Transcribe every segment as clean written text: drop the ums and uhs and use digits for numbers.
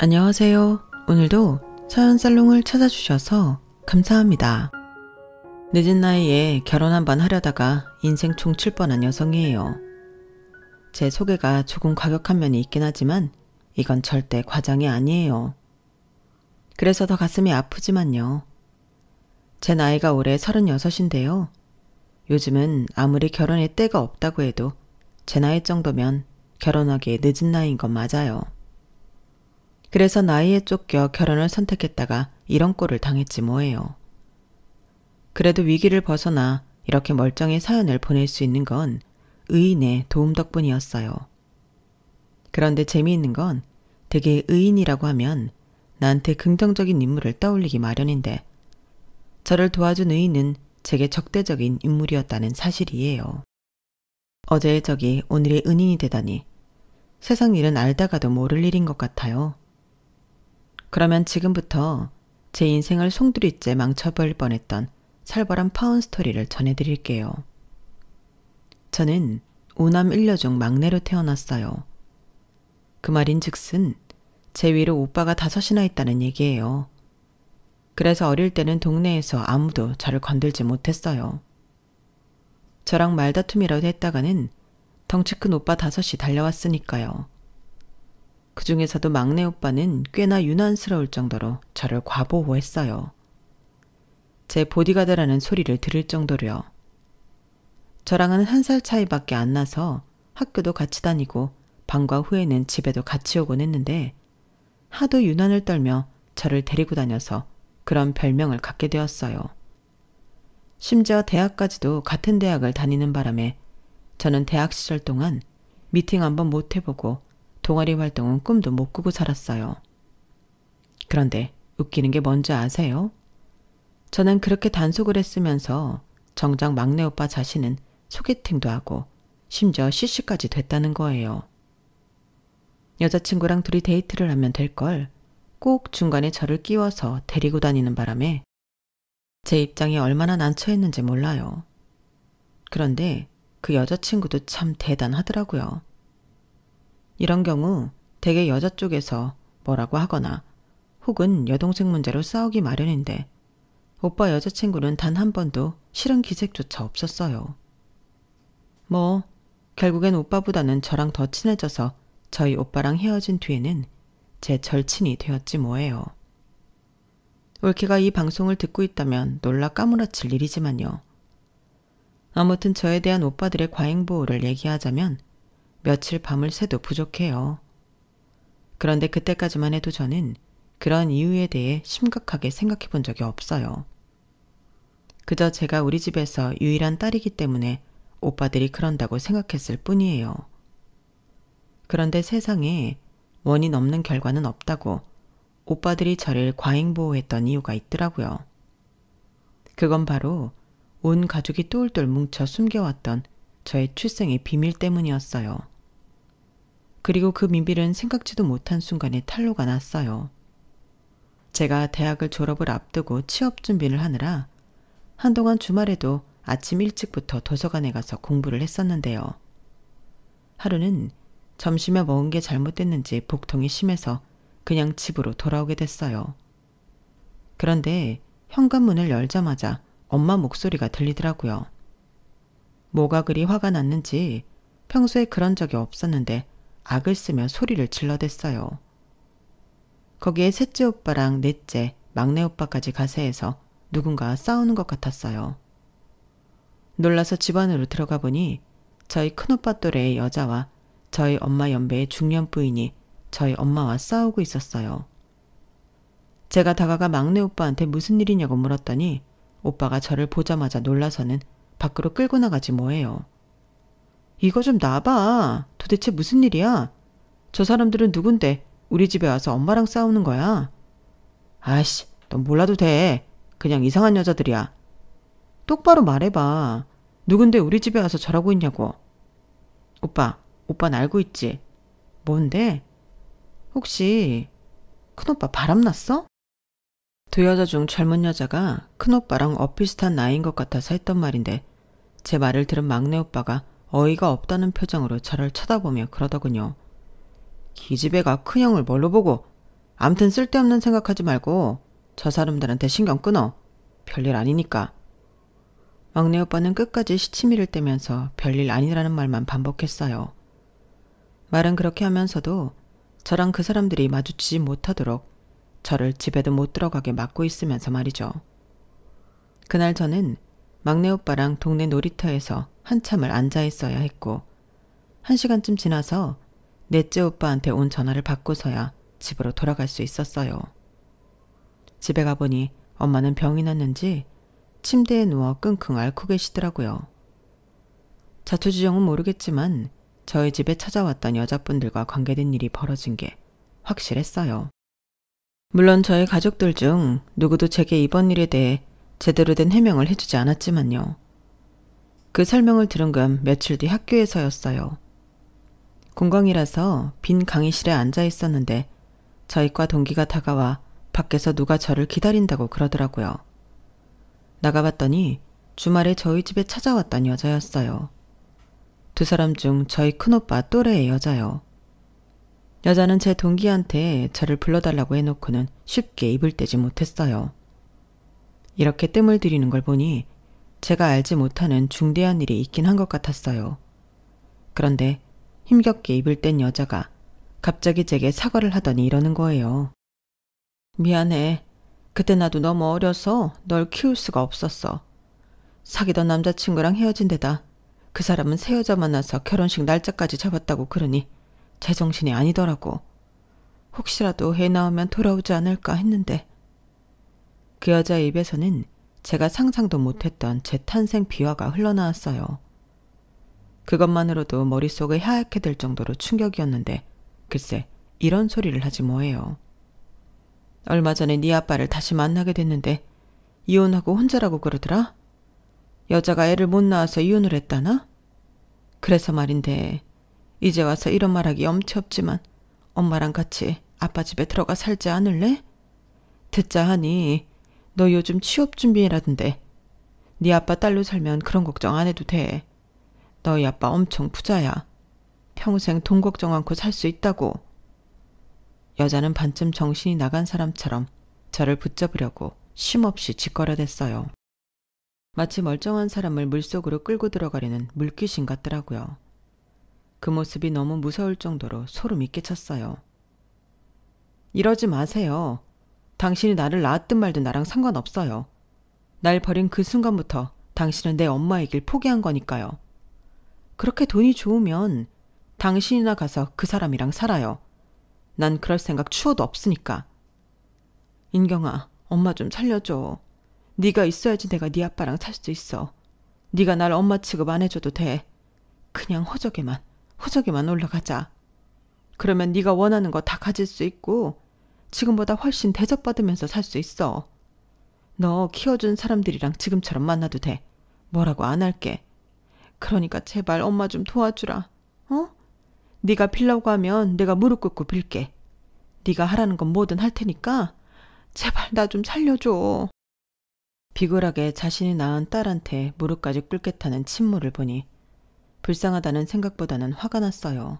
안녕하세요. 오늘도 서연살롱을 찾아주셔서 감사합니다. 늦은 나이에 결혼 한번 하려다가 인생 종칠 뻔한 여성이에요. 제 소개가 조금 과격한 면이 있긴 하지만 이건 절대 과장이 아니에요. 그래서 더 가슴이 아프지만요. 제 나이가 올해 36인데요. 요즘은 아무리 결혼에 때가 없다고 해도 제 나이 정도면 결혼하기에 늦은 나이인 건 맞아요. 그래서 나이에 쫓겨 결혼을 선택했다가 이런 꼴을 당했지 뭐예요. 그래도 위기를 벗어나 이렇게 멀쩡히 사연을 보낼 수 있는 건 의인의 도움 덕분이었어요. 그런데 재미있는 건 되게 의인이라고 하면 나한테 긍정적인 인물을 떠올리기 마련인데 저를 도와준 의인은 제게 적대적인 인물이었다는 사실이에요. 어제의 적이 오늘의 은인이 되다니 세상 일은 알다가도 모를 일인 것 같아요. 그러면 지금부터 제 인생을 송두리째 망쳐버릴 뻔했던 살벌한 파운 스토리를 전해드릴게요. 저는 5남 1녀 중 막내로 태어났어요. 그 말인 즉슨 제 위로 오빠가 5이나 있다는 얘기예요. 그래서 어릴 때는 동네에서 아무도 저를 건들지 못했어요. 저랑 말다툼이라도 했다가는 덩치 큰 오빠 5이 달려왔으니까요. 그 중에서도 막내 오빠는 꽤나 유난스러울 정도로 저를 과보호했어요. 제 보디가드라는 소리를 들을 정도로요. 저랑은 1살 차이밖에 안 나서 학교도 같이 다니고 방과 후에는 집에도 같이 오곤 했는데 하도 유난을 떨며 저를 데리고 다녀서 그런 별명을 갖게 되었어요. 심지어 대학까지도 같은 대학을 다니는 바람에 저는 대학 시절 동안 미팅 한번 못 해보고 동아리 활동은 꿈도 못 꾸고 살았어요. 그런데 웃기는 게 뭔지 아세요? 저는 그렇게 단속을 했으면서 정작 막내 오빠 자신은 소개팅도 하고 심지어 CC까지 됐다는 거예요. 여자친구랑 둘이 데이트를 하면 될 걸 꼭 중간에 저를 끼워서 데리고 다니는 바람에 제 입장이 얼마나 난처했는지 몰라요. 그런데 그 여자친구도 참 대단하더라고요. 이런 경우 대개 여자 쪽에서 뭐라고 하거나 혹은 여동생 문제로 싸우기 마련인데 오빠 여자친구는 단 한 번도 싫은 기색조차 없었어요. 뭐 결국엔 오빠보다는 저랑 더 친해져서 저희 오빠랑 헤어진 뒤에는 제 절친이 되었지 뭐예요. 올케가 이 방송을 듣고 있다면 놀라 까무라칠 일이지만요. 아무튼 저에 대한 오빠들의 과잉보호를 얘기하자면 며칠 밤을 새도 부족해요. 그런데 그때까지만 해도 저는 그런 이유에 대해 심각하게 생각해 본 적이 없어요. 그저 제가 우리 집에서 유일한 딸이기 때문에 오빠들이 그런다고 생각했을 뿐이에요. 그런데 세상에 원인 없는 결과는 없다고 오빠들이 저를 과잉보호했던 이유가 있더라고요. 그건 바로 온 가족이 똘똘 뭉쳐 숨겨왔던 저의 출생의 비밀 때문이었어요. 그리고 그 비밀은 생각지도 못한 순간에 탄로가 났어요. 제가 대학을 졸업을 앞두고 취업 준비를 하느라 한동안 주말에도 아침 일찍부터 도서관에 가서 공부를 했었는데요. 하루는 점심에 먹은 게 잘못됐는지 복통이 심해서 그냥 집으로 돌아오게 됐어요. 그런데 현관문을 열자마자 엄마 목소리가 들리더라고요. 뭐가 그리 화가 났는지 평소에 그런 적이 없었는데 악을 쓰며 소리를 질러댔어요. 거기에 셋째 오빠랑 넷째, 막내 오빠까지 가세해서 누군가 싸우는 것 같았어요. 놀라서 집 안으로 들어가 보니 저희 큰오빠 또래의 여자와 저희 엄마 연배의 중년 부인이 저희 엄마와 싸우고 있었어요. 제가 다가가 막내 오빠한테 무슨 일이냐고 물었더니 오빠가 저를 보자마자 놀라서는 밖으로 끌고 나가지 뭐예요. 이거 좀 놔봐. 도대체 무슨 일이야? 저 사람들은 누군데 우리 집에 와서 엄마랑 싸우는 거야? 아이씨, 넌 몰라도 돼. 그냥 이상한 여자들이야. 똑바로 말해봐. 누군데 우리 집에 와서 저러고 있냐고. 오빠는 알고 있지? 뭔데? 혹시 큰오빠 바람났어? 두 여자 중 젊은 여자가 큰오빠랑 엇비슷한 나이인 것 같아서 했던 말인데 제 말을 들은 막내 오빠가 어이가 없다는 표정으로 저를 쳐다보며 그러더군요. 기집애가 큰형을 뭘로 보고 암튼 쓸데없는 생각하지 말고 저 사람들한테 신경 끊어. 별일 아니니까. 막내 오빠는 끝까지 시치미를 떼면서 별일 아니라는 말만 반복했어요. 말은 그렇게 하면서도 저랑 그 사람들이 마주치지 못하도록 저를 집에도 못 들어가게 막고 있으면서 말이죠. 그날 저는 막내 오빠랑 동네 놀이터에서 한참을 앉아 있어야 했고 1시간쯤 지나서 넷째 오빠한테 온 전화를 받고서야 집으로 돌아갈 수 있었어요. 집에 가보니 엄마는 병이 났는지 침대에 누워 끙끙 앓고 계시더라고요. 자초지종은 모르겠지만 저희 집에 찾아왔던 여자분들과 관계된 일이 벌어진 게 확실했어요. 물론 저희 가족들 중 누구도 제게 이번 일에 대해 제대로 된 해명을 해주지 않았지만요. 그 설명을 들은 건 며칠 뒤 학교에서였어요. 공강이라서 빈 강의실에 앉아 있었는데 저희 과 동기가 다가와 밖에서 누가 저를 기다린다고 그러더라고요. 나가봤더니 주말에 저희 집에 찾아왔던 여자였어요. 두 사람 중 저희 큰오빠 또래의 여자요. 여자는 제 동기한테 저를 불러달라고 해놓고는 쉽게 입을 떼지 못했어요. 이렇게 뜸을 들이는 걸 보니 제가 알지 못하는 중대한 일이 있긴 한 것 같았어요. 그런데 힘겹게 입을 뗀 여자가 갑자기 제게 사과를 하더니 이러는 거예요. 미안해. 그때 나도 너무 어려서 널 키울 수가 없었어. 사귀던 남자친구랑 헤어진 데다 그 사람은 새 여자 만나서 결혼식 날짜까지 잡았다고 그러니 제정신이 아니더라고. 혹시라도 애 낳으면 돌아오지 않을까 했는데. 그 여자의 입에서는 제가 상상도 못했던 제 탄생 비화가 흘러나왔어요. 그것만으로도 머릿속이 하얗게 될 정도로 충격이었는데 글쎄 이런 소리를 하지 뭐예요. 얼마 전에 네 아빠를 다시 만나게 됐는데 이혼하고 혼자라고 그러더라? 여자가 애를 못 낳아서 이혼을 했다나? 그래서 말인데 이제 와서 이런 말하기 엄치 없지만 엄마랑 같이 아빠 집에 들어가 살지 않을래? 듣자 하니 너 요즘 취업 준비라던데 네 아빠 딸로 살면 그런 걱정 안 해도 돼. 너희 아빠 엄청 부자야. 평생 돈 걱정 않고 살 수 있다고. 여자는 반쯤 정신이 나간 사람처럼 저를 붙잡으려고 쉼없이 짓거려댔어요. 마치 멀쩡한 사람을 물속으로 끌고 들어가려는 물귀신 같더라고요. 그 모습이 너무 무서울 정도로 소름이 끼쳤어요. 이러지 마세요. 당신이 나를 낳았든 말든 나랑 상관없어요. 날 버린 그 순간부터 당신은 내 엄마의 길 포기한 거니까요. 그렇게 돈이 좋으면 당신이나 가서 그 사람이랑 살아요. 난 그럴 생각 추워도 없으니까. 인경아, 엄마 좀 살려줘. 네가 있어야지 내가 네 아빠랑 살 수 있어. 네가 날 엄마 취급 안 해줘도 돼. 그냥 호적에만 올라가자. 그러면 네가 원하는 거 다 가질 수 있고 지금보다 훨씬 대접받으면서 살 수 있어. 너 키워준 사람들이랑 지금처럼 만나도 돼. 뭐라고 안 할게. 그러니까 제발 엄마 좀 도와주라. 어? 네가 빌라고 하면 내가 무릎 꿇고 빌게. 네가 하라는 건 뭐든 할 테니까 제발 나 좀 살려줘. 비굴하게 자신이 낳은 딸한테 무릎까지 꿇겠다는 친모를 보니 불쌍하다는 생각보다는 화가 났어요.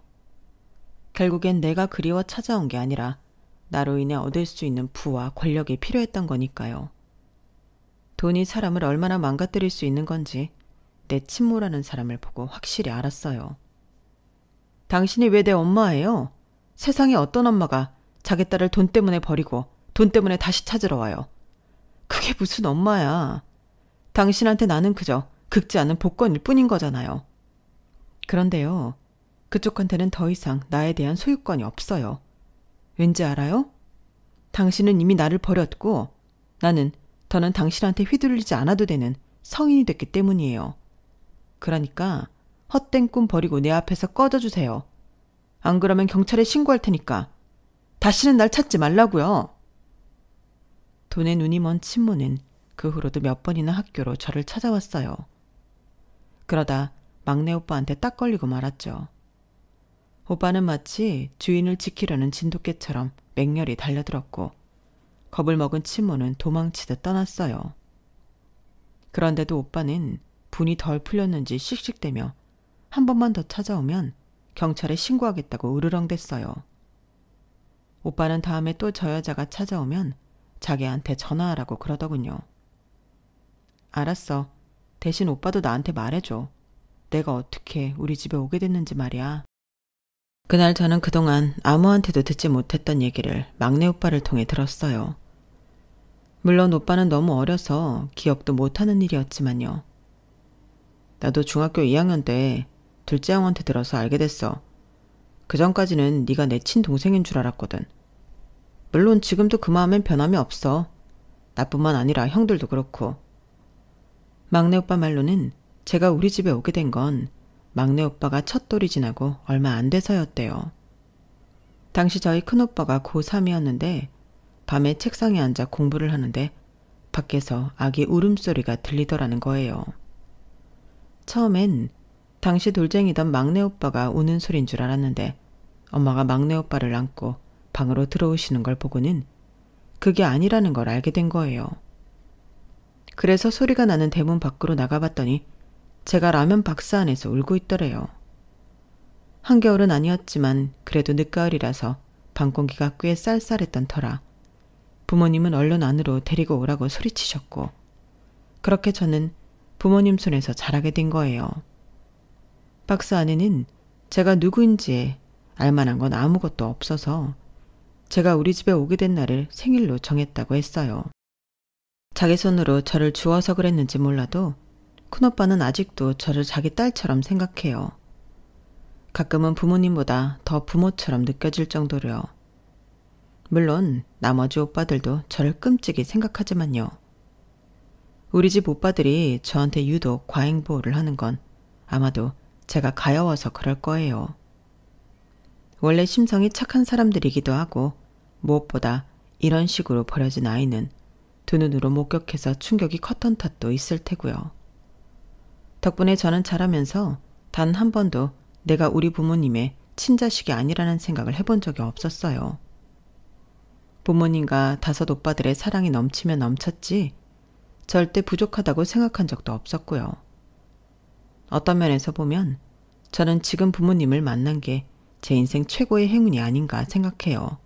결국엔 내가 그리워 찾아온 게 아니라 나로 인해 얻을 수 있는 부와 권력이 필요했던 거니까요. 돈이 사람을 얼마나 망가뜨릴 수 있는 건지 내 친모라는 사람을 보고 확실히 알았어요. 당신이 왜 내 엄마예요? 세상에 어떤 엄마가 자기 딸을 돈 때문에 버리고 돈 때문에 다시 찾으러 와요. 그게 무슨 엄마야. 당신한테 나는 그저 긁지 않은 복권일 뿐인 거잖아요. 그런데요. 그쪽한테는 더 이상 나에 대한 소유권이 없어요. 왠지 알아요? 당신은 이미 나를 버렸고 나는 더는 당신한테 휘둘리지 않아도 되는 성인이 됐기 때문이에요. 그러니까 헛된 꿈 버리고 내 앞에서 꺼져주세요. 안 그러면 경찰에 신고할 테니까. 다시는 날 찾지 말라고요. 돈에 눈이 먼 친모는 그 후로도 몇 번이나 학교로 저를 찾아왔어요. 그러다 막내 오빠한테 딱 걸리고 말았죠. 오빠는 마치 주인을 지키려는 진돗개처럼 맹렬히 달려들었고 겁을 먹은 친모는 도망치듯 떠났어요. 그런데도 오빠는 분이 덜 풀렸는지 씩씩대며 한 번만 더 찾아오면 경찰에 신고하겠다고 으르렁댔어요. 오빠는 다음에 또 저 여자가 찾아오면 자기한테 전화하라고 그러더군요. 알았어. 대신 오빠도 나한테 말해줘. 내가 어떻게 우리 집에 오게 됐는지 말이야. 그날 저는 그동안 아무한테도 듣지 못했던 얘기를 막내 오빠를 통해 들었어요. 물론 오빠는 너무 어려서 기억도 못하는 일이었지만요. 나도 중학교 2학년 때 둘째 형한테 들어서 알게 됐어. 그 전까지는 네가 내 친동생인 줄 알았거든. 물론 지금도 그 마음엔 변함이 없어. 나뿐만 아니라 형들도 그렇고. 막내 오빠 말로는 제가 우리 집에 오게 된 건 막내 오빠가 첫 돌이 지나고 얼마 안 돼서였대요. 당시 저희 큰오빠가 고3이었는데 밤에 책상에 앉아 공부를 하는데 밖에서 아기 울음소리가 들리더라는 거예요. 처음엔 당시 돌쟁이던 막내 오빠가 우는 소린 줄 알았는데 엄마가 막내 오빠를 안고 방으로 들어오시는 걸 보고는 그게 아니라는 걸 알게 된 거예요. 그래서 소리가 나는 대문 밖으로 나가봤더니 제가 라면 박스 안에서 울고 있더래요. 한겨울은 아니었지만 그래도 늦가을이라서 방 공기가 꽤 쌀쌀했던 터라 부모님은 얼른 안으로 데리고 오라고 소리치셨고 그렇게 저는 부모님 손에서 자라게 된 거예요. 박스 안에는 제가 누구인지 알만한 건 아무것도 없어서 제가 우리 집에 오게 된 날을 생일로 정했다고 했어요. 자기 손으로 저를 주워서 그랬는지 몰라도 큰오빠는 아직도 저를 자기 딸처럼 생각해요. 가끔은 부모님보다 더 부모처럼 느껴질 정도로요. 물론 나머지 오빠들도 저를 끔찍이 생각하지만요. 우리 집 오빠들이 저한테 유독 과잉보호를 하는 건 아마도 제가 가여워서 그럴 거예요. 원래 심성이 착한 사람들이기도 하고 무엇보다 이런 식으로 버려진 아이는 두 눈으로 목격해서 충격이 컸던 탓도 있을 테고요. 덕분에 저는 자라면서 단 한 번도 내가 우리 부모님의 친자식이 아니라는 생각을 해본 적이 없었어요. 부모님과 다섯 오빠들의 사랑이 넘치면 넘쳤지 절대 부족하다고 생각한 적도 없었고요. 어떤 면에서 보면 저는 지금 부모님을 만난 게 제 인생 최고의 행운이 아닌가 생각해요.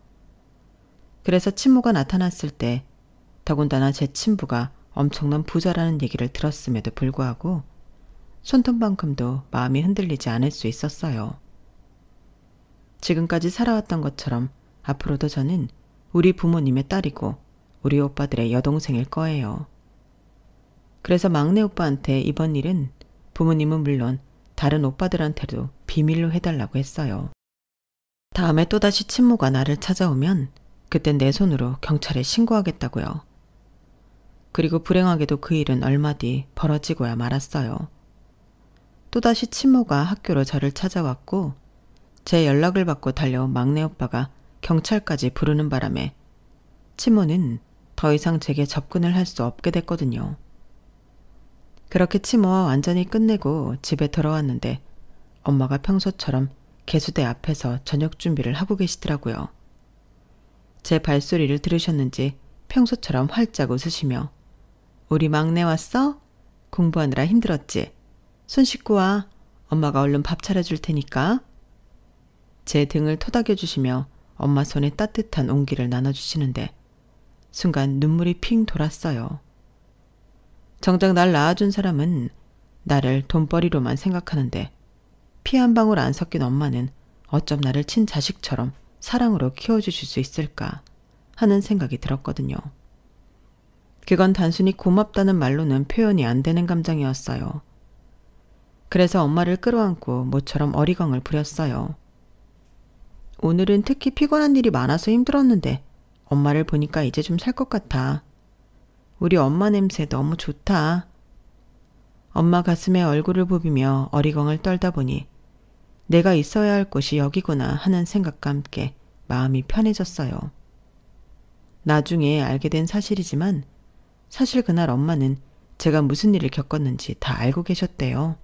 그래서 친모가 나타났을 때 더군다나 제 친부가 엄청난 부자라는 얘기를 들었음에도 불구하고 손톱만큼도 마음이 흔들리지 않을 수 있었어요. 지금까지 살아왔던 것처럼 앞으로도 저는 우리 부모님의 딸이고 우리 오빠들의 여동생일 거예요. 그래서 막내 오빠한테 이번 일은 부모님은 물론 다른 오빠들한테도 비밀로 해달라고 했어요. 다음에 또다시 친모가 나를 찾아오면 그땐 내 손으로 경찰에 신고하겠다고요. 그리고 불행하게도 그 일은 얼마 뒤 벌어지고야 말았어요. 또다시 친모가 학교로 저를 찾아왔고 제 연락을 받고 달려온 막내 오빠가 경찰까지 부르는 바람에 친모는 더 이상 제게 접근을 할 수 없게 됐거든요. 그렇게 친모와 완전히 끝내고 집에 들어왔는데 엄마가 평소처럼 개수대 앞에서 저녁 준비를 하고 계시더라고요. 제 발소리를 들으셨는지 평소처럼 활짝 웃으시며 우리 막내 왔어? 공부하느라 힘들었지? 손 씻고 와. 엄마가 얼른 밥 차려줄 테니까. 제 등을 토닥여주시며 엄마 손에 따뜻한 온기를 나눠주시는데 순간 눈물이 핑 돌았어요. 정작 날 낳아준 사람은 나를 돈벌이로만 생각하는데 피 한 방울 안 섞인 엄마는 어쩜 나를 친자식처럼 사랑으로 키워주실 수 있을까 하는 생각이 들었거든요. 그건 단순히 고맙다는 말로는 표현이 안 되는 감정이었어요. 그래서 엄마를 끌어안고 모처럼 어리광을 부렸어요. 오늘은 특히 피곤한 일이 많아서 힘들었는데 엄마를 보니까 이제 좀 살 것 같아. 우리 엄마 냄새 너무 좋다. 엄마 가슴에 얼굴을 부비며 어리광을 떨다 보니 내가 있어야 할 곳이 여기구나 하는 생각과 함께 마음이 편해졌어요. 나중에 알게 된 사실이지만 사실 그날 엄마는 제가 무슨 일을 겪었는지 다 알고 계셨대요.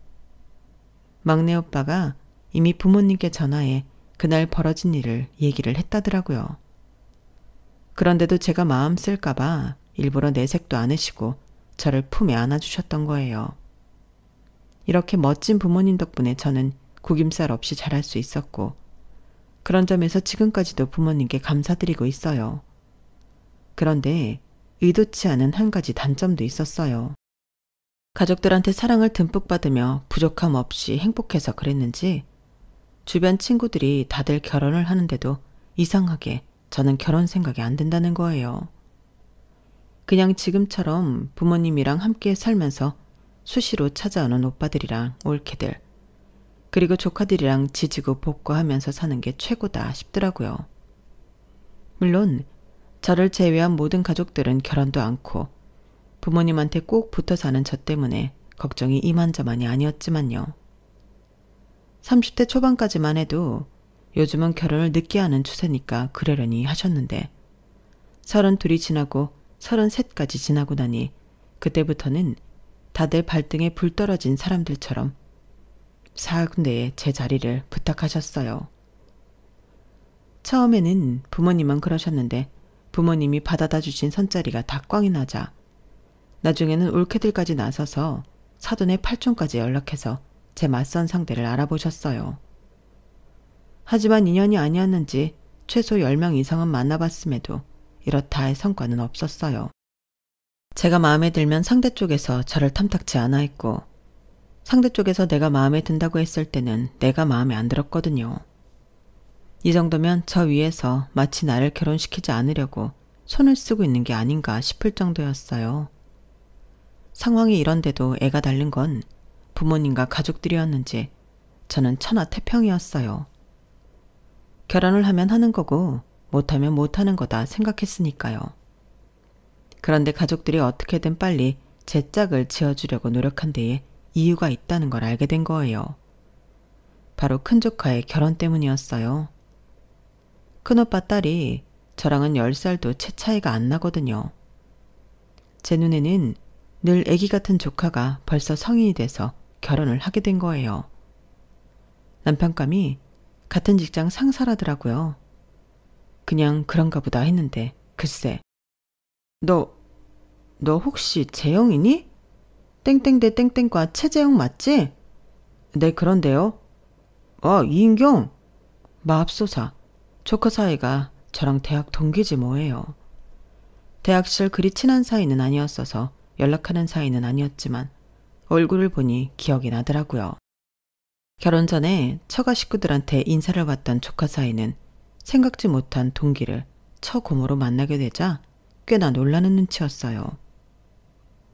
막내 오빠가 이미 부모님께 전화해 그날 벌어진 일을 얘기를 했다더라고요. 그런데도 제가 마음 쓸까봐 일부러 내색도 않으시고 저를 품에 안아주셨던 거예요. 이렇게 멋진 부모님 덕분에 저는 구김살 없이 자랄 수 있었고 그런 점에서 지금까지도 부모님께 감사드리고 있어요. 그런데 의도치 않은 한 가지 단점도 있었어요. 가족들한테 사랑을 듬뿍 받으며 부족함 없이 행복해서 그랬는지 주변 친구들이 다들 결혼을 하는데도 이상하게 저는 결혼 생각이 안 든다는 거예요. 그냥 지금처럼 부모님이랑 함께 살면서 수시로 찾아오는 오빠들이랑 올케들, 그리고 조카들이랑 지지고 볶고 하면서 사는 게 최고다 싶더라고요. 물론 저를 제외한 모든 가족들은 결혼도 않고 부모님한테 꼭 붙어 사는 저 때문에 걱정이 이만저만이 아니었지만요. 30대 초반까지만 해도 요즘은 결혼을 늦게 하는 추세니까 그러려니 하셨는데 32이 지나고 33까지 지나고 나니 그때부터는 다들 발등에 불 떨어진 사람들처럼 사군데에 제 자리를 부탁하셨어요. 처음에는 부모님은 그러셨는데 부모님이 받아다 주신 선자리가 다 꽝이 나자 나중에는 올케들까지 나서서 사돈의 팔촌까지 연락해서 제 맞선 상대를 알아보셨어요. 하지만 인연이 아니었는지 최소 10명 이상은 만나봤음에도 이렇다 할 성과는 없었어요. 제가 마음에 들면 상대 쪽에서 저를 탐탁치 않아 했고 상대 쪽에서 내가 마음에 든다고 했을 때는 내가 마음에 안 들었거든요. 이 정도면 저 위에서 마치 나를 결혼시키지 않으려고 손을 쓰고 있는 게 아닌가 싶을 정도였어요. 상황이 이런데도 애가 달린 건 부모님과 가족들이었는지 저는 천하태평이었어요. 결혼을 하면 하는 거고 못하면 못하는 거다 생각했으니까요. 그런데 가족들이 어떻게든 빨리 제 짝을 지어주려고 노력한 데에 이유가 있다는 걸 알게 된 거예요. 바로 큰조카의 결혼 때문이었어요. 큰오빠 딸이 저랑은 10살도 채 차이가 안 나거든요. 제 눈에는 늘 애기 같은 조카가 벌써 성인이 돼서 결혼을 하게 된 거예요. 남편감이 같은 직장 상사라더라고요. 그냥 그런가 보다 했는데 글쎄. 너 혹시 재영이니? 땡땡대 땡땡과 최재영 맞지? 네, 그런데요. 이인경. 맙소사. 조카 사이가 저랑 대학 동기지 뭐예요. 대학 시절 그리 친한 사이는 아니었어서 연락하는 사이는 아니었지만 얼굴을 보니 기억이 나더라고요. 결혼 전에 처가 식구들한테 인사를 받던 조카 사이는 생각지 못한 동기를 처고모로 만나게 되자 꽤나 놀라는 눈치였어요.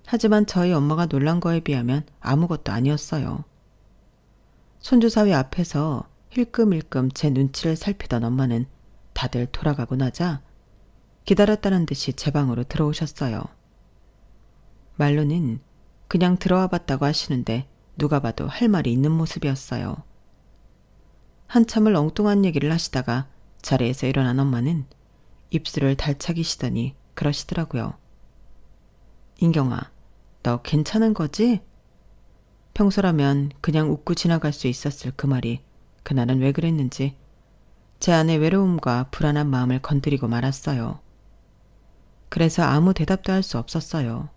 하지만 저희 엄마가 놀란 거에 비하면 아무것도 아니었어요. 손주 사위 앞에서 힐끔힐끔 제 눈치를 살피던 엄마는 다들 돌아가고 나자 기다렸다는 듯이 제 방으로 들어오셨어요. 말로는 그냥 들어와 봤다고 하시는데 누가 봐도 할 말이 있는 모습이었어요. 한참을 엉뚱한 얘기를 하시다가 자리에서 일어난 엄마는 입술을 달차기시더니 그러시더라고요. 인경아, 너 괜찮은 거지? 평소라면 그냥 웃고 지나갈 수 있었을 그 말이 그날은 왜 그랬는지 제 안의 외로움과 불안한 마음을 건드리고 말았어요. 그래서 아무 대답도 할 수 없었어요.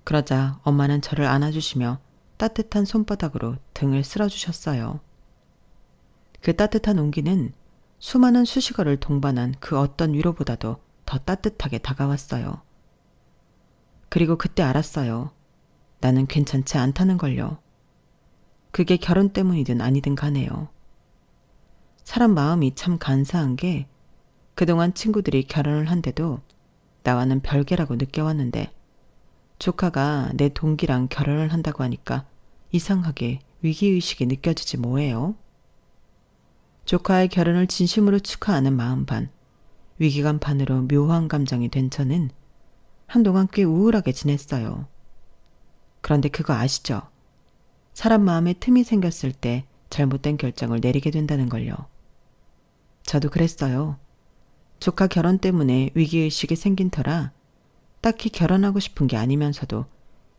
그러자 엄마는 저를 안아주시며 따뜻한 손바닥으로 등을 쓸어주셨어요. 그 따뜻한 온기는 수많은 수식어를 동반한 그 어떤 위로보다도 더 따뜻하게 다가왔어요. 그리고 그때 알았어요. 나는 괜찮지 않다는 걸요. 그게 결혼 때문이든 아니든 간에요. 사람 마음이 참 간사한 게 그동안 친구들이 결혼을 한데도 나와는 별개라고 느껴왔는데 조카가 내 동기랑 결혼을 한다고 하니까 이상하게 위기의식이 느껴지지 뭐예요. 조카의 결혼을 진심으로 축하하는 마음 반, 위기감 반으로 묘한 감정이 된 저는 한동안 꽤 우울하게 지냈어요. 그런데 그거 아시죠? 사람 마음에 틈이 생겼을 때 잘못된 결정을 내리게 된다는 걸요. 저도 그랬어요. 조카 결혼 때문에 위기의식이 생긴 터라 딱히 결혼하고 싶은 게 아니면서도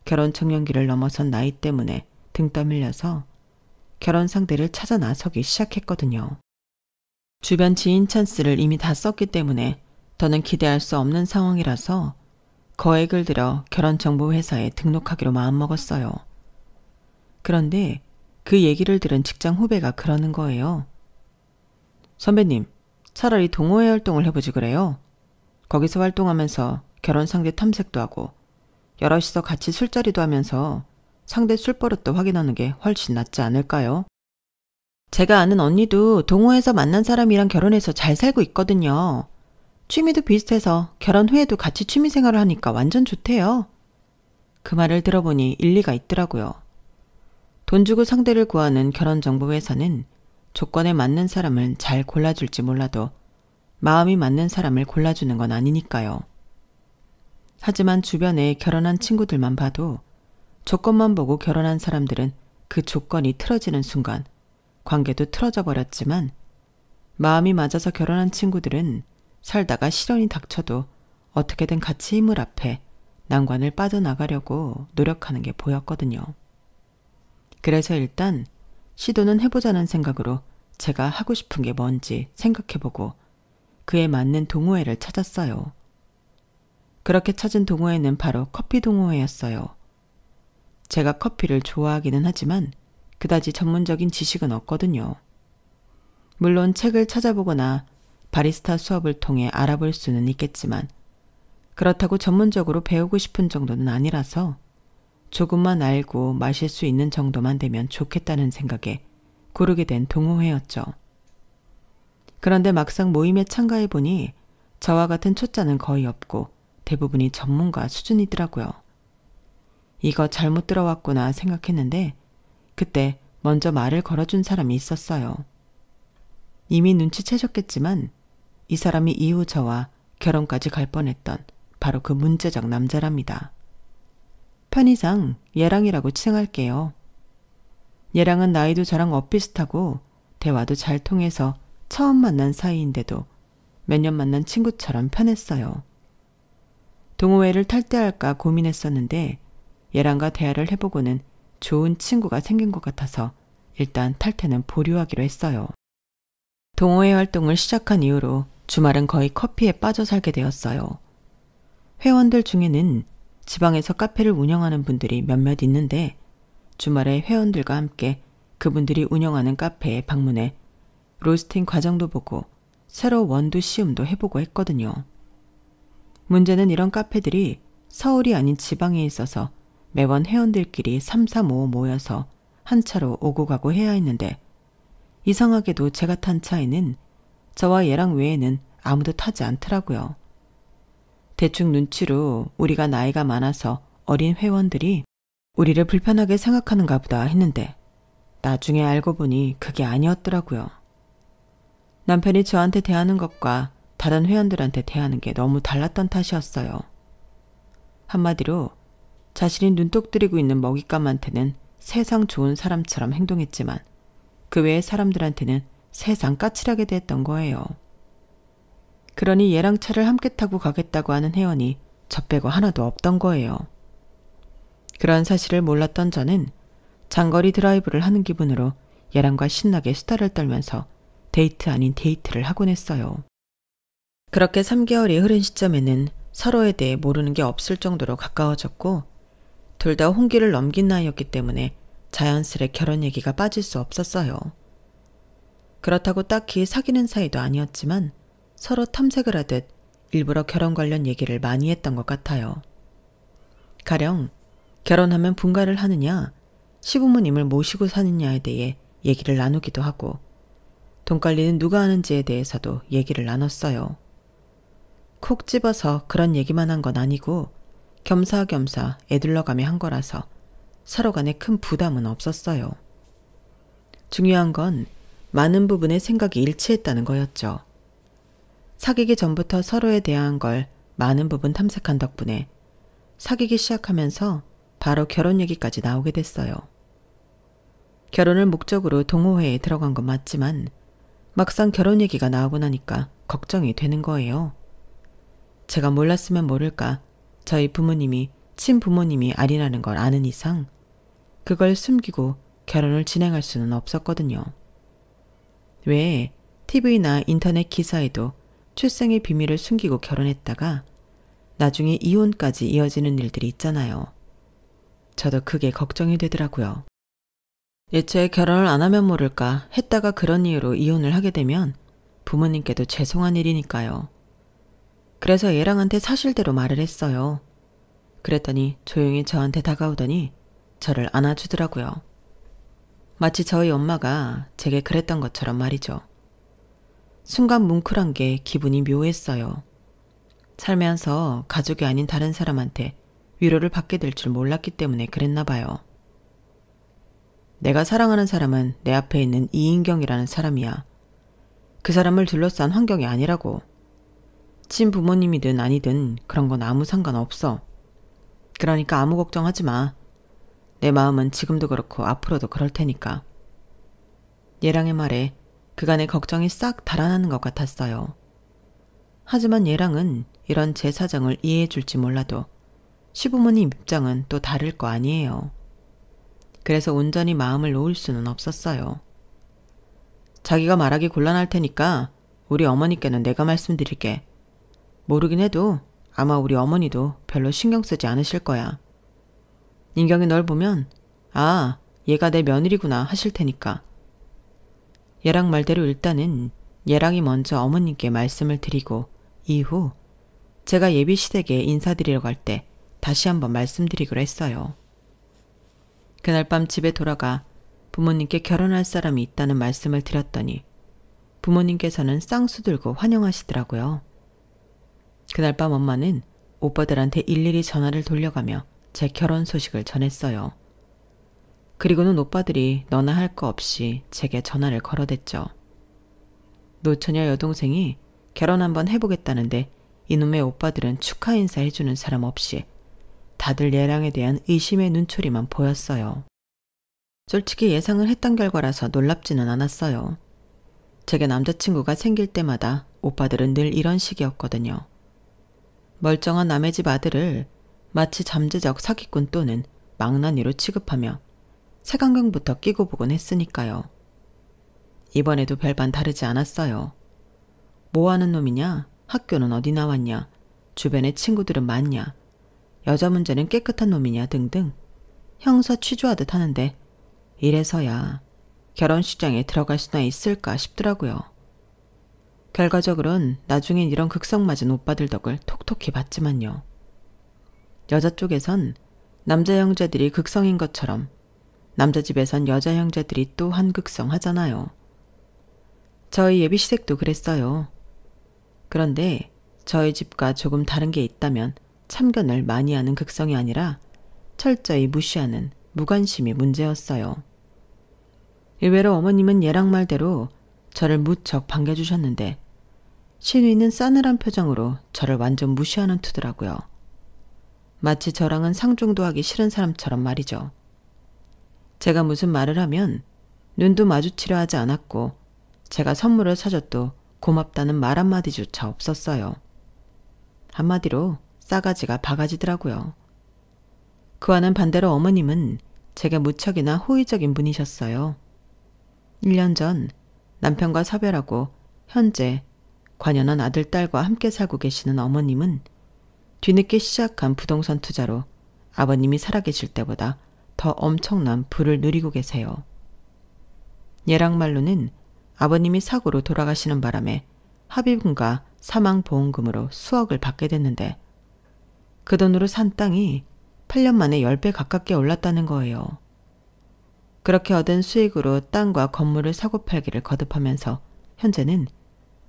결혼 청년기를 넘어선 나이 때문에 등 떠밀려서 결혼 상대를 찾아 나서기 시작했거든요. 주변 지인 찬스를 이미 다 썼기 때문에 더는 기대할 수 없는 상황이라서 거액을 들여 결혼정보회사에 등록하기로 마음먹었어요. 그런데 그 얘기를 들은 직장 후배가 그러는 거예요. 선배님, 차라리 동호회 활동을 해보지 그래요? 거기서 활동하면서 결혼 상대 탐색도 하고 여럿이서 같이 술자리도 하면서 상대 술버릇도 확인하는 게 훨씬 낫지 않을까요? 제가 아는 언니도 동호회에서 만난 사람이랑 결혼해서 잘 살고 있거든요. 취미도 비슷해서 결혼 후에도 같이 취미생활을 하니까 완전 좋대요. 그 말을 들어보니 일리가 있더라고요. 돈 주고 상대를 구하는 결혼정보회사는 조건에 맞는 사람을 잘 골라줄지 몰라도 마음이 맞는 사람을 골라주는 건 아니니까요. 하지만 주변에 결혼한 친구들만 봐도 조건만 보고 결혼한 사람들은 그 조건이 틀어지는 순간 관계도 틀어져 버렸지만 마음이 맞아서 결혼한 친구들은 살다가 시련이 닥쳐도 어떻게든 같이 힘을 합해 난관을 빠져나가려고 노력하는 게 보였거든요. 그래서 일단 시도는 해보자는 생각으로 제가 하고 싶은 게 뭔지 생각해보고 그에 맞는 동호회를 찾았어요. 그렇게 찾은 동호회는 바로 커피 동호회였어요. 제가 커피를 좋아하기는 하지만 그다지 전문적인 지식은 없거든요. 물론 책을 찾아보거나 바리스타 수업을 통해 알아볼 수는 있겠지만 그렇다고 전문적으로 배우고 싶은 정도는 아니라서 조금만 알고 마실 수 있는 정도만 되면 좋겠다는 생각에 고르게 된 동호회였죠. 그런데 막상 모임에 참가해보니 저와 같은 초짜는 거의 없고 대부분이 전문가 수준이더라고요. 이거 잘못 들어왔구나 생각했는데 그때 먼저 말을 걸어준 사람이 있었어요. 이미 눈치채셨겠지만 이 사람이 이후 저와 결혼까지 갈 뻔했던 바로 그 문제적 남자랍니다. 편의상 얘랑이라고 칭할게요. 얘랑은 나이도 저랑 엇비슷하고 대화도 잘 통해서 처음 만난 사이인데도 몇 년 만난 친구처럼 편했어요. 동호회를 탈퇴할까 고민했었는데 얘랑과 대화를 해보고는 좋은 친구가 생긴 것 같아서 일단 탈퇴는 보류하기로 했어요. 동호회 활동을 시작한 이후로 주말은 거의 커피에 빠져 살게 되었어요. 회원들 중에는 지방에서 카페를 운영하는 분들이 몇몇 있는데 주말에 회원들과 함께 그분들이 운영하는 카페에 방문해 로스팅 과정도 보고 새로 원두 시음도 해보고 했거든요. 문제는 이런 카페들이 서울이 아닌 지방에 있어서 매번 회원들끼리 3, 4, 5 모여서 한 차로 오고 가고 해야 했는데 이상하게도 제가 탄 차에는 저와 얘랑 외에는 아무도 타지 않더라고요. 대충 눈치로 우리가 나이가 많아서 어린 회원들이 우리를 불편하게 생각하는가 보다 했는데 나중에 알고 보니 그게 아니었더라고요. 남편이 저한테 대하는 것과 다른 회원들한테 대하는 게 너무 달랐던 탓이었어요. 한마디로 자신이 눈독 들이고 있는 먹잇감한테는 세상 좋은 사람처럼 행동했지만 그 외의 사람들한테는 세상 까칠하게 대했던 거예요. 그러니 얘랑 차를 함께 타고 가겠다고 하는 회원이 저 빼고 하나도 없던 거예요. 그런 사실을 몰랐던 저는 장거리 드라이브를 하는 기분으로 얘랑과 신나게 수다를 떨면서 데이트 아닌 데이트를 하곤 했어요. 그렇게 3개월이 흐른 시점에는 서로에 대해 모르는 게 없을 정도로 가까워졌고 둘 다 홍기를 넘긴 나이였기 때문에 자연스레 결혼 얘기가 빠질 수 없었어요. 그렇다고 딱히 사귀는 사이도 아니었지만 서로 탐색을 하듯 일부러 결혼 관련 얘기를 많이 했던 것 같아요. 가령 결혼하면 분가를 하느냐, 시부모님을 모시고 사느냐에 대해 얘기를 나누기도 하고 돈관리는 누가 하는지에 대해서도 얘기를 나눴어요. 콕 집어서 그런 얘기만 한 건 아니고 겸사겸사 애들러가며 한 거라서 서로 간에 큰 부담은 없었어요. 중요한 건 많은 부분의 생각이 일치했다는 거였죠. 사귀기 전부터 서로에 대한 걸 많은 부분 탐색한 덕분에 사귀기 시작하면서 바로 결혼 얘기까지 나오게 됐어요. 결혼을 목적으로 동호회에 들어간 건 맞지만 막상 결혼 얘기가 나오고 나니까 걱정이 되는 거예요. 제가 몰랐으면 모를까 저희 부모님이 친부모님이 아니라는 걸 아는 이상 그걸 숨기고 결혼을 진행할 수는 없었거든요. 왜 TV나 인터넷 기사에도 출생의 비밀을 숨기고 결혼했다가 나중에 이혼까지 이어지는 일들이 있잖아요. 저도 그게 걱정이 되더라고요. 애초에 결혼을 안 하면 모를까 했다가 그런 이유로 이혼을 하게 되면 부모님께도 죄송한 일이니까요. 그래서 얘랑한테 사실대로 말을 했어요. 그랬더니 조용히 저한테 다가오더니 저를 안아주더라고요. 마치 저희 엄마가 제게 그랬던 것처럼 말이죠. 순간 뭉클한 게 기분이 묘했어요. 살면서 가족이 아닌 다른 사람한테 위로를 받게 될 줄 몰랐기 때문에 그랬나 봐요. 내가 사랑하는 사람은 내 앞에 있는 이인경이라는 사람이야. 그 사람을 둘러싼 환경이 아니라고. 친부모님이든 아니든 그런 건 아무 상관없어. 그러니까 아무 걱정하지 마. 내 마음은 지금도 그렇고 앞으로도 그럴 테니까. 얘랑의 말에 그간의 걱정이 싹 달아나는 것 같았어요. 하지만 얘랑은 이런 제 사정을 이해해 줄지 몰라도 시부모님 입장은 또 다를 거 아니에요. 그래서 온전히 마음을 놓을 수는 없었어요. 자기가 말하기 곤란할 테니까 우리 어머니께는 내가 말씀드릴게. 모르긴 해도 아마 우리 어머니도 별로 신경 쓰지 않으실 거야. 인경이 널 보면 아, 얘가 내 며느리구나 하실 테니까. 얘랑 말대로 일단은 얘랑이 먼저 어머님께 말씀을 드리고 이후 제가 예비 시댁에 인사드리러 갈 때 다시 한번 말씀드리기로 했어요. 그날 밤 집에 돌아가 부모님께 결혼할 사람이 있다는 말씀을 드렸더니 부모님께서는 쌍수 들고 환영하시더라고요. 그날 밤 엄마는 오빠들한테 일일이 전화를 돌려가며 제 결혼 소식을 전했어요. 그리고는 오빠들이 너나 할 거 없이 제게 전화를 걸어댔죠. 노처녀 여동생이 결혼 한번 해보겠다는데 이놈의 오빠들은 축하 인사 해주는 사람 없이 다들 얘랑에 대한 의심의 눈초리만 보였어요. 솔직히 예상을 했던 결과라서 놀랍지는 않았어요. 제게 남자친구가 생길 때마다 오빠들은 늘 이런 식이었거든요. 멀쩡한 남의 집 아들을 마치 잠재적 사기꾼 또는 망나니로 취급하며 색안경부터 끼고 보곤 했으니까요. 이번에도 별반 다르지 않았어요. 뭐 하는 놈이냐? 학교는 어디 나왔냐? 주변에 친구들은 많냐? 여자 문제는 깨끗한 놈이냐? 등등 형사 취조하듯 하는데 이래서야 결혼식장에 들어갈 수나 있을까 싶더라고요. 결과적으로는 나중엔 이런 극성맞은 오빠들 덕을 톡톡히 봤지만요. 여자 쪽에선 남자 형제들이 극성인 것처럼 남자 집에선 여자 형제들이 또 한극성 하잖아요. 저희 예비 시댁도 그랬어요. 그런데 저희 집과 조금 다른 게 있다면 참견을 많이 하는 극성이 아니라 철저히 무시하는 무관심이 문제였어요. 의외로 어머님은 얘랑 말대로 저를 무척 반겨주셨는데 신우이는 싸늘한 표정으로 저를 완전 무시하는 투더라고요. 마치 저랑은 상종도 하기 싫은 사람처럼 말이죠. 제가 무슨 말을 하면 눈도 마주치려 하지 않았고 제가 선물을 사줬도 고맙다는 말 한마디조차 없었어요. 한마디로 싸가지가 바가지더라고요. 그와는 반대로 어머님은 제게 무척이나 호의적인 분이셨어요. 1년 전 남편과 사별하고 현재 관연한 아들, 딸과 함께 살고 계시는 어머님은 뒤늦게 시작한 부동산 투자로 아버님이 살아계실 때보다 더 엄청난 부를 누리고 계세요. 얘랑 말로는 아버님이 사고로 돌아가시는 바람에 합의금과 사망보험금으로 수억을 받게 됐는데 그 돈으로 산 땅이 8년 만에 10배 가깝게 올랐다는 거예요. 그렇게 얻은 수익으로 땅과 건물을 사고팔기를 거듭하면서 현재는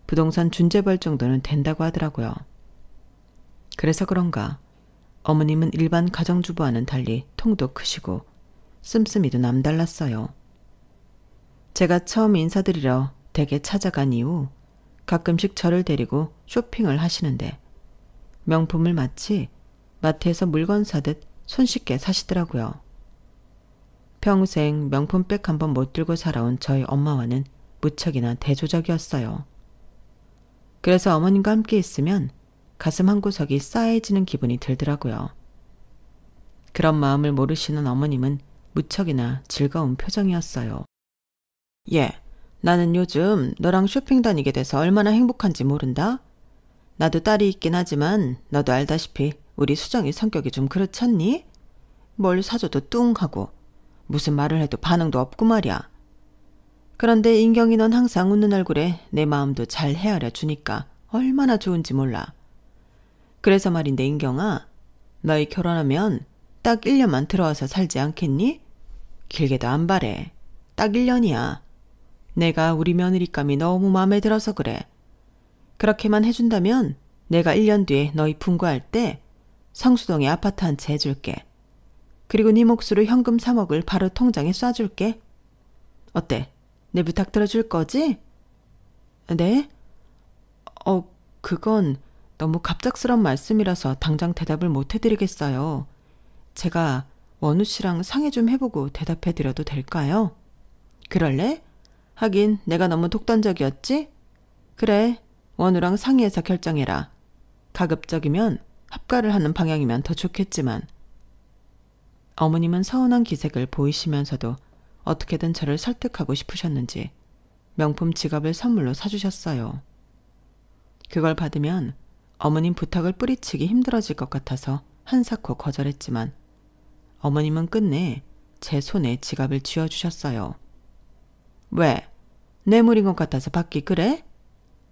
부동산 준재벌 정도는 된다고 하더라고요. 그래서 그런가 어머님은 일반 가정주부와는 달리 통도 크시고 씀씀이도 남달랐어요. 제가 처음 인사드리러 댁에 찾아간 이후 가끔씩 저를 데리고 쇼핑을 하시는데 명품을 마치 마트에서 물건 사듯 손쉽게 사시더라고요. 평생 명품백 한 번 못 들고 살아온 저희 엄마와는 무척이나 대조적이었어요. 그래서 어머님과 함께 있으면 가슴 한구석이 싸해지는 기분이 들더라고요. 그런 마음을 모르시는 어머님은 무척이나 즐거운 표정이었어요. 나는 요즘 너랑 쇼핑 다니게 돼서 얼마나 행복한지 모른다? 나도 딸이 있긴 하지만 너도 알다시피 우리 수정이 성격이 좀 그렇잖니? 뭘 사줘도 뚱하고 무슨 말을 해도 반응도 없고 말이야. 그런데 인경이 넌 항상 웃는 얼굴에 내 마음도 잘 헤아려 주니까 얼마나 좋은지 몰라. 그래서 말인데 인경아, 너희 결혼하면 딱 1년만 들어와서 살지 않겠니? 길게도 안 바래. 딱 1년이야. 내가 우리 며느리감이 너무 마음에 들어서 그래. 그렇게만 해준다면 내가 1년 뒤에 너희 분가할 때 성수동에 아파트 한 채 해줄게. 그리고 네 몫으로 현금 3억을 바로 통장에 쏴줄게. 어때? 내 부탁 들어줄 거지? 네? 그건 너무 갑작스런 말씀이라서 당장 대답을 못 해드리겠어요. 제가 원우 씨랑 상의 좀 해보고 대답해드려도 될까요? 그럴래? 하긴 내가 너무 독단적이었지? 그래, 원우랑 상의해서 결정해라. 가급적이면 합가를 하는 방향이면 더 좋겠지만. 어머님은 서운한 기색을 보이시면서도 어떻게든 저를 설득하고 싶으셨는지 명품 지갑을 선물로 사주셨어요. 그걸 받으면 어머님 부탁을 뿌리치기 힘들어질 것 같아서 한사코 거절했지만 어머님은 끝내 제 손에 지갑을 쥐어주셨어요. 왜? 뇌물인 것 같아서 받기 그래?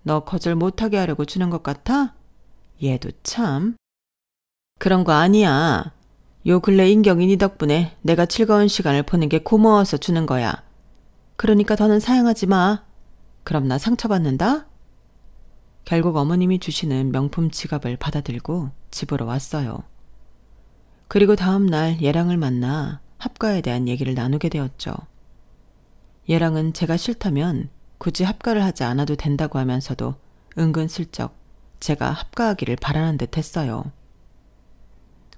너 거절 못하게 하려고 주는 것 같아? 얘도 참. 그런 거 아니야. 요 근래 인경이 네 덕분에 내가 즐거운 시간을 보낸 게 고마워서 주는 거야. 그러니까 더는 사양하지 마. 그럼 나 상처받는다? 결국 어머님이 주시는 명품 지갑을 받아들고 집으로 왔어요. 그리고 다음 날 예랑을 만나 합가에 대한 얘기를 나누게 되었죠. 예랑은 제가 싫다면 굳이 합가를 하지 않아도 된다고 하면서도 은근슬쩍 제가 합가하기를 바라는 듯 했어요.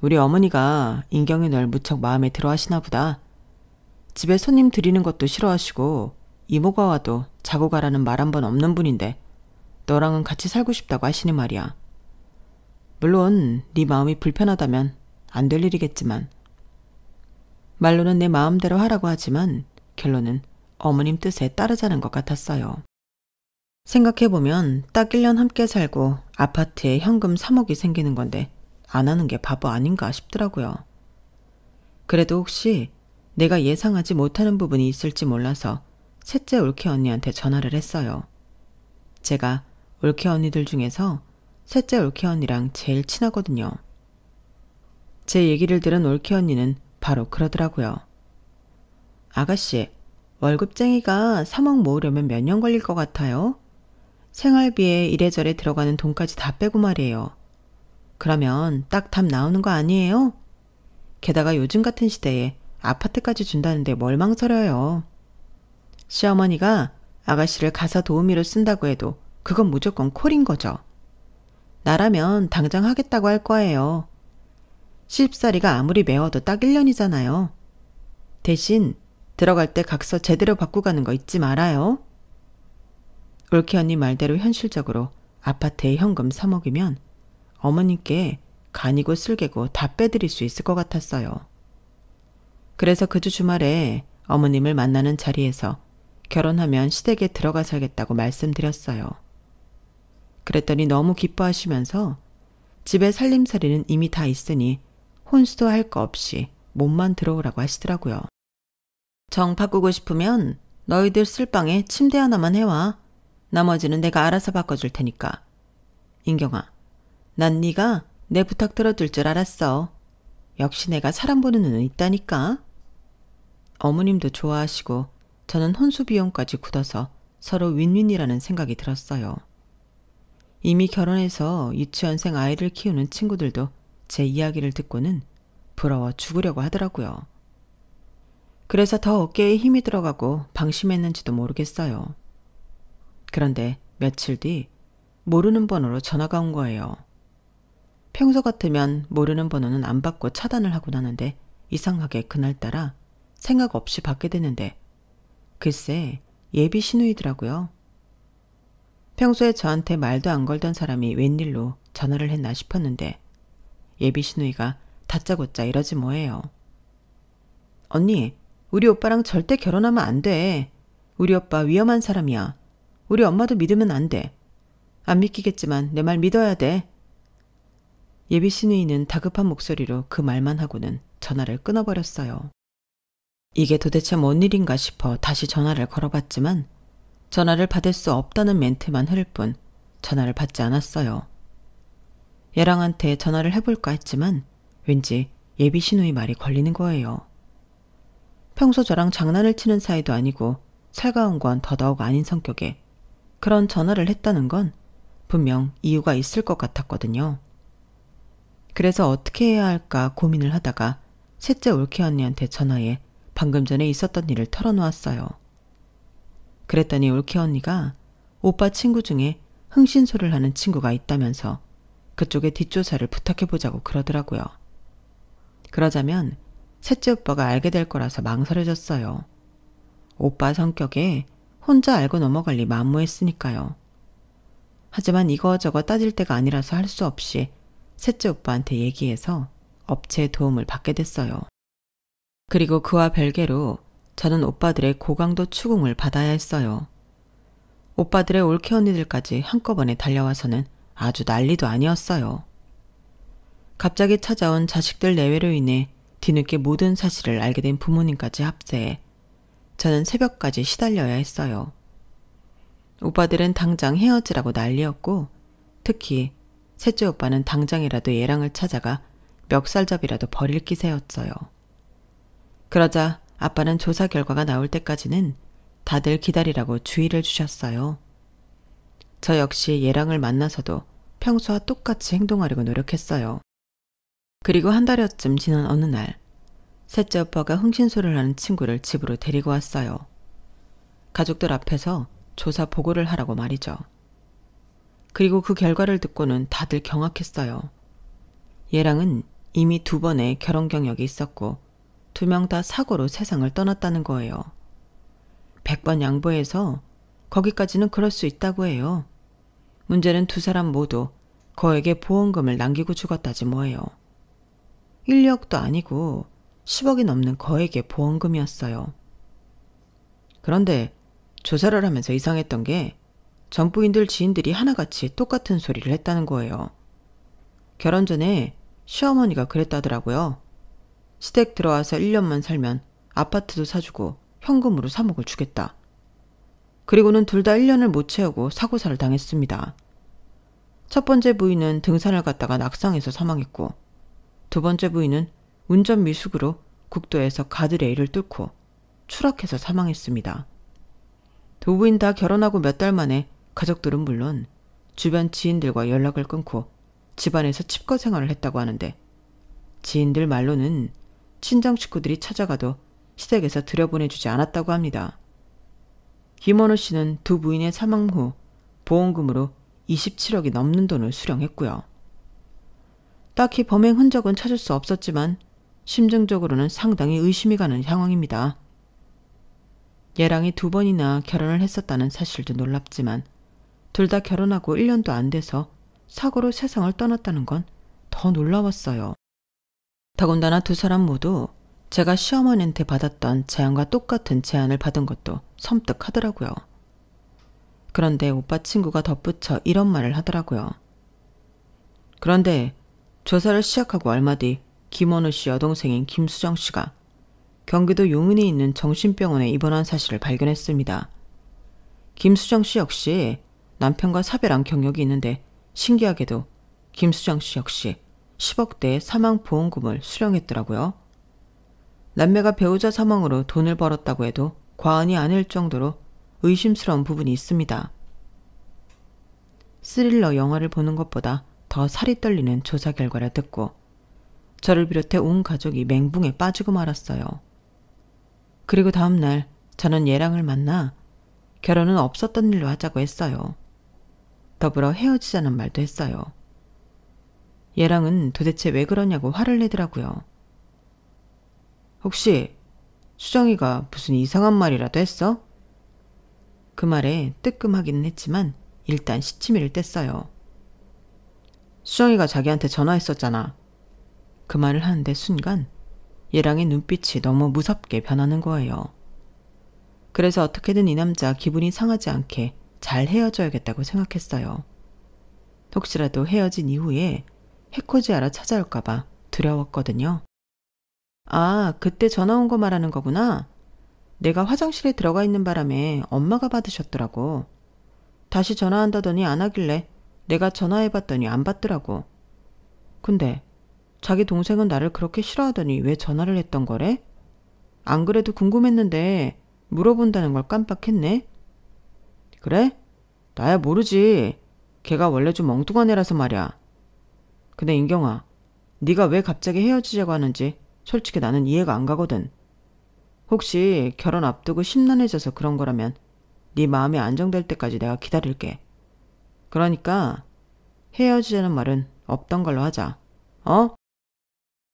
우리 어머니가 인경이 널 무척 마음에 들어 하시나 보다. 집에 손님 들이는 것도 싫어하시고 이모가 와도 자고 가라는 말 한 번 없는 분인데 너랑은 같이 살고 싶다고 하시니 말이야. 물론 네 마음이 불편하다면 안 될 일이겠지만. 말로는 내 마음대로 하라고 하지만 결론은 어머님 뜻에 따르자는 것 같았어요. 생각해보면 딱 1년 함께 살고 아파트에 현금 3억이 생기는 건데 안 하는 게 바보 아닌가 싶더라고요. 그래도 혹시 내가 예상하지 못하는 부분이 있을지 몰라서 셋째 올케 언니한테 전화를 했어요. 제가 올케 언니들 중에서 셋째 올케 언니랑 제일 친하거든요. 제 얘기를 들은 올케 언니는 바로 그러더라고요. 아가씨, 월급쟁이가 3억 모으려면 몇 년 걸릴 것 같아요? 생활비에 이래저래 들어가는 돈까지 다 빼고 말이에요. 그러면 딱 답 나오는 거 아니에요? 게다가 요즘 같은 시대에 아파트까지 준다는데 뭘 망설여요. 시어머니가 아가씨를 가사 도우미로 쓴다고 해도 그건 무조건 콜인 거죠. 나라면 당장 하겠다고 할 거예요. 시집살이가 아무리 매워도 딱 1년이잖아요. 대신 들어갈 때 각서 제대로 받고 가는 거 잊지 말아요. 올케 언니 말대로 현실적으로 아파트에 현금 3억이면 어머님께 간이고 쓸개고 다 빼드릴 수 있을 것 같았어요. 그래서 그 주 주말에 어머님을 만나는 자리에서 결혼하면 시댁에 들어가 살겠다고 말씀드렸어요. 그랬더니 너무 기뻐하시면서 집에 살림살이는 이미 다 있으니 혼수도 할 거 없이 몸만 들어오라고 하시더라고요. 정 바꾸고 싶으면 너희들 쓸 방에 침대 하나만 해와. 나머지는 내가 알아서 바꿔줄 테니까. 인경아, 난 네가 내 부탁 들어줄 줄 알았어. 역시 내가 사람 보는 눈은 있다니까. 어머님도 좋아하시고 저는 혼수 비용까지 굳어서 서로 윈윈이라는 생각이 들었어요. 이미 결혼해서 유치원생 아이를 키우는 친구들도 제 이야기를 듣고는 부러워 죽으려고 하더라고요. 그래서 더 어깨에 힘이 들어가고 방심했는지도 모르겠어요. 그런데 며칠 뒤 모르는 번호로 전화가 온 거예요. 평소 같으면 모르는 번호는 안 받고 차단을 하고 나는데 이상하게 그날따라 생각 없이 받게 되는데 글쎄 예비 시누이더라고요. 평소에 저한테 말도 안 걸던 사람이 웬일로 전화를 했나 싶었는데 예비 시누이가 다짜고짜 이러지 뭐예요. 언니, 우리 오빠랑 절대 결혼하면 안 돼. 우리 오빠 위험한 사람이야. 우리 엄마도 믿으면 안 돼. 안 믿기겠지만 내 말 믿어야 돼. 예비 시누이는 다급한 목소리로 그 말만 하고는 전화를 끊어버렸어요. 이게 도대체 뭔 일인가 싶어 다시 전화를 걸어봤지만 전화를 받을 수 없다는 멘트만 흐를 뿐 전화를 받지 않았어요. 얘랑한테 전화를 해볼까 했지만 왠지 예비 신우의 말이 걸리는 거예요. 평소 저랑 장난을 치는 사이도 아니고 살가운 건 더더욱 아닌 성격에 그런 전화를 했다는 건 분명 이유가 있을 것 같았거든요. 그래서 어떻게 해야 할까 고민을 하다가 셋째 올케 언니한테 전화해 방금 전에 있었던 일을 털어놓았어요. 그랬더니 올케 언니가 오빠 친구 중에 흥신소를 하는 친구가 있다면서 그쪽에 뒷조사를 부탁해보자고 그러더라고요. 그러자면 셋째 오빠가 알게 될 거라서 망설여졌어요. 오빠 성격에 혼자 알고 넘어갈 리 만무했으니까요. 하지만 이거저거 따질 때가 아니라서 할 수 없이 셋째 오빠한테 얘기해서 업체의 도움을 받게 됐어요. 그리고 그와 별개로 저는 오빠들의 고강도 추궁을 받아야 했어요. 오빠들의 올케 언니들까지 한꺼번에 달려와서는 아주 난리도 아니었어요. 갑자기 찾아온 자식들 내외로 인해 뒤늦게 모든 사실을 알게 된 부모님까지 합세해 저는 새벽까지 시달려야 했어요. 오빠들은 당장 헤어지라고 난리였고 특히 셋째 오빠는 당장이라도 얘랑을 찾아가 멱살잡이라도 버릴 기세였어요. 그러자 아빠는 조사 결과가 나올 때까지는 다들 기다리라고 주의를 주셨어요. 저 역시 얘랑을 만나서도 평소와 똑같이 행동하려고 노력했어요. 그리고 한 달여쯤 지난 어느 날 셋째 오빠가 흥신소를 하는 친구를 집으로 데리고 왔어요. 가족들 앞에서 조사 보고를 하라고 말이죠. 그리고 그 결과를 듣고는 다들 경악했어요. 얘랑은 이미 2번의 결혼 경력이 있었고 2명 다 사고로 세상을 떠났다는 거예요. 100번 양보해서 거기까지는 그럴 수 있다고 해요. 문제는 2사람 모두 거에게 보험금을 남기고 죽었다지 뭐예요. 1억도 아니고 10억이 넘는 거액의 보험금이었어요. 그런데 조사를 하면서 이상했던 게 전부인들 지인들이 하나같이 똑같은 소리를 했다는 거예요. 결혼 전에 시어머니가 그랬다더라고요. 시댁 들어와서 1년만 살면 아파트도 사주고 현금으로 3억을 주겠다. 그리고는 둘 다 1년을 못 채우고 사고사를 당했습니다. 첫 번째 부인은 등산을 갔다가 낙상해서 사망했고 2번째 부인은 운전 미숙으로 국도에서 가드레일을 뚫고 추락해서 사망했습니다. 2 부인 다 결혼하고 몇 달 만에 가족들은 물론 주변 지인들과 연락을 끊고 집안에서 칩거 생활을 했다고 하는데 지인들 말로는 친정 식구들이 찾아가도 시댁에서 들여보내주지 않았다고 합니다. 김원호 씨는 2 부인의 사망 후 보험금으로 27억이 넘는 돈을 수령했고요. 딱히 범행 흔적은 찾을 수 없었지만 심증적으로는 상당히 의심이 가는 상황입니다. 얘랑이 2번이나 결혼을 했었다는 사실도 놀랍지만 둘 다 결혼하고 1년도 안 돼서 사고로 세상을 떠났다는 건 더 놀라웠어요. 더군다나 2사람 모두 제가 시어머니한테 받았던 제안과 똑같은 제안을 받은 것도 섬뜩하더라고요. 그런데 오빠 친구가 덧붙여 이런 말을 하더라고요. 그런데 조사를 시작하고 얼마 뒤 김원우 씨 여동생인 김수정 씨가 경기도 용인에 있는 정신병원에 입원한 사실을 발견했습니다. 김수정 씨 역시 남편과 사별한 경력이 있는데 신기하게도 김수정 씨 역시 10억대의 사망보험금을 수령했더라고요. 남매가 배우자 사망으로 돈을 벌었다고 해도 과언이 아닐 정도로 의심스러운 부분이 있습니다. 스릴러 영화를 보는 것보다 더 살이 떨리는 조사 결과를 듣고 저를 비롯해 온 가족이 멘붕에 빠지고 말았어요. 그리고 다음 날 저는 얘랑을 만나 결혼은 없었던 일로 하자고 했어요. 더불어 헤어지자는 말도 했어요. 얘랑은 도대체 왜 그러냐고 화를 내더라고요. 혹시 수정이가 무슨 이상한 말이라도 했어? 그 말에 뜨끔하기는 했지만 일단 시치미를 뗐어요. 수정이가 자기한테 전화했었잖아. 그 말을 하는데 순간 얘랑의 눈빛이 너무 무섭게 변하는 거예요. 그래서 어떻게든 이 남자 기분이 상하지 않게 잘 헤어져야겠다고 생각했어요. 혹시라도 헤어진 이후에 해코지하러 찾아올까봐 두려웠거든요. 아, 그때 전화 온 거 말하는 거구나. 내가 화장실에 들어가 있는 바람에 엄마가 받으셨더라고. 다시 전화한다더니 안 하길래 내가 전화해봤더니 안 받더라고. 근데 자기 동생은 나를 그렇게 싫어하더니 왜 전화를 했던 거래? 안 그래도 궁금했는데 물어본다는 걸 깜빡했네. 그래? 나야 모르지. 걔가 원래 좀 엉뚱한 애라서 말이야. 근데 인경아, 네가 왜 갑자기 헤어지자고 하는지 솔직히 나는 이해가 안 가거든. 혹시 결혼 앞두고 심란해져서 그런 거라면 네 마음이 안정될 때까지 내가 기다릴게. 그러니까 헤어지자는 말은 없던 걸로 하자. 어?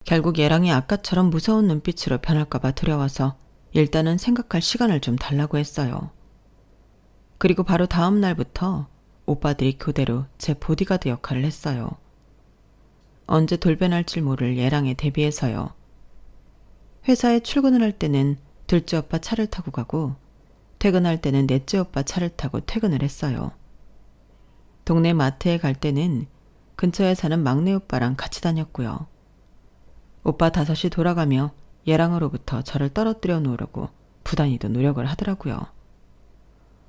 결국 얘랑이 아까처럼 무서운 눈빛으로 변할까봐 두려워서 일단은 생각할 시간을 좀 달라고 했어요. 그리고 바로 다음 날부터 오빠들이 교대로 제 보디가드 역할을 했어요. 언제 돌변할지 모를 얘랑에 대비해서요. 회사에 출근을 할 때는 둘째 오빠 차를 타고 가고 퇴근할 때는 넷째 오빠 차를 타고 퇴근을 했어요. 동네 마트에 갈 때는 근처에 사는 막내 오빠랑 같이 다녔고요. 오빠 5시 돌아가며 얘랑으로부터 저를 떨어뜨려 놓으려고 부단히도 노력을 하더라고요.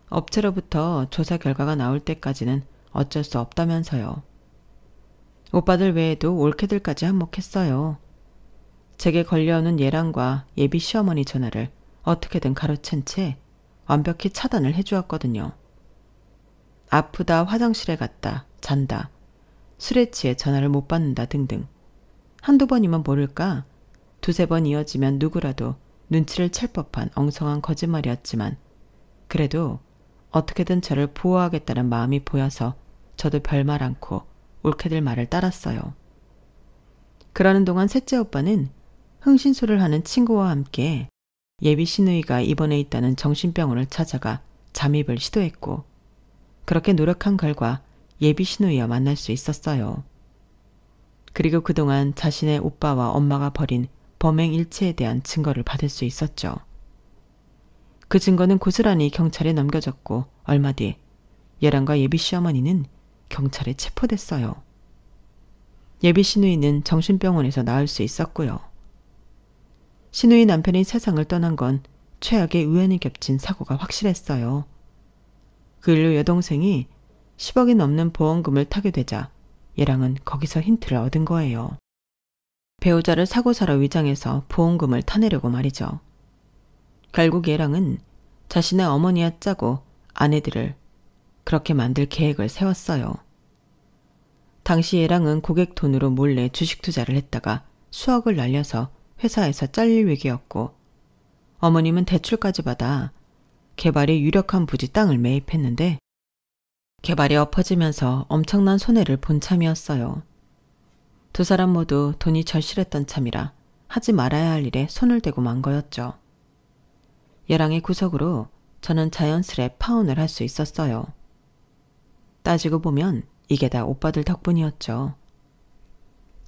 업체로부터 조사 결과가 나올 때까지는 어쩔 수 없다면서요. 오빠들 외에도 올케들까지 한몫했어요. 제게 걸려오는 얘랑과 예비 시어머니 전화를 어떻게든 가로챈 채 완벽히 차단을 해주었거든요. 아프다, 화장실에 갔다, 잔다, 술에 취해 전화를 못 받는다 등등. 한두 번이면 모를까 2~3번 이어지면 누구라도 눈치를 챌 법한 엉성한 거짓말이었지만 그래도 어떻게든 저를 보호하겠다는 마음이 보여서 저도 별말 않고 올케들 말을 따랐어요. 그러는 동안 셋째 오빠는 흥신소를 하는 친구와 함께 예비 시누이가 입원해 있다는 정신병원을 찾아가 잠입을 시도했고 그렇게 노력한 결과 예비 시누이와 만날 수 있었어요. 그리고 그동안 자신의 오빠와 엄마가 벌인 범행 일체에 대한 증거를 받을 수 있었죠. 그 증거는 고스란히 경찰에 넘겨졌고 얼마 뒤 예랑과 예비 시어머니는 경찰에 체포됐어요. 예비 시누이는 정신병원에서 나을 수 있었고요. 시누이 남편이 세상을 떠난 건 최악의 우연이 겹친 사고가 확실했어요. 그 일로 여동생이 10억이 넘는 보험금을 타게 되자 얘랑은 거기서 힌트를 얻은 거예요. 배우자를 사고사로 위장해서 보험금을 타내려고 말이죠. 결국 얘랑은 자신의 어머니와 짜고 아내들을 그렇게 만들 계획을 세웠어요. 당시 얘랑은 고객 돈으로 몰래 주식 투자를 했다가 수억을 날려서 회사에서 잘릴 위기였고 어머님은 대출까지 받아 개발이 유력한 부지 땅을 매입했는데 개발이 엎어지면서 엄청난 손해를 본 참이었어요. 두 사람 모두 돈이 절실했던 참이라 하지 말아야 할 일에 손을 대고 만 거였죠. 얘랑의 구석으로 저는 자연스레 파혼을 할 수 있었어요. 따지고 보면 이게 다 오빠들 덕분이었죠.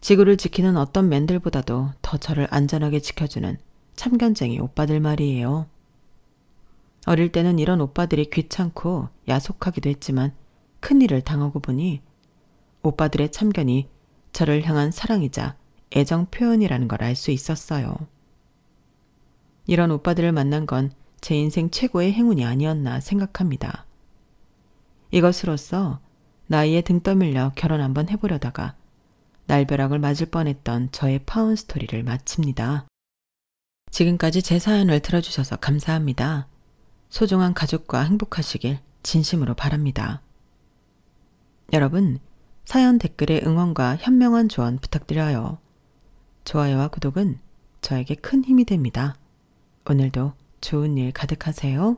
지구를 지키는 어떤 맨들보다도 더 저를 안전하게 지켜주는 참견쟁이 오빠들 말이에요. 어릴 때는 이런 오빠들이 귀찮고 야속하기도 했지만 큰일을 당하고 보니 오빠들의 참견이 저를 향한 사랑이자 애정 표현이라는 걸 알 수 있었어요. 이런 오빠들을 만난 건 제 인생 최고의 행운이 아니었나 생각합니다. 이것으로써 나이에 등 떠밀려 결혼 한번 해보려다가 날벼락을 맞을 뻔했던 저의 파혼 스토리를 마칩니다. 지금까지 제 사연을 들어주셔서 감사합니다. 소중한 가족과 행복하시길 진심으로 바랍니다. 여러분, 사연 댓글에 응원과 현명한 조언 부탁드려요. 좋아요와 구독은 저에게 큰 힘이 됩니다. 오늘도 좋은 일 가득하세요.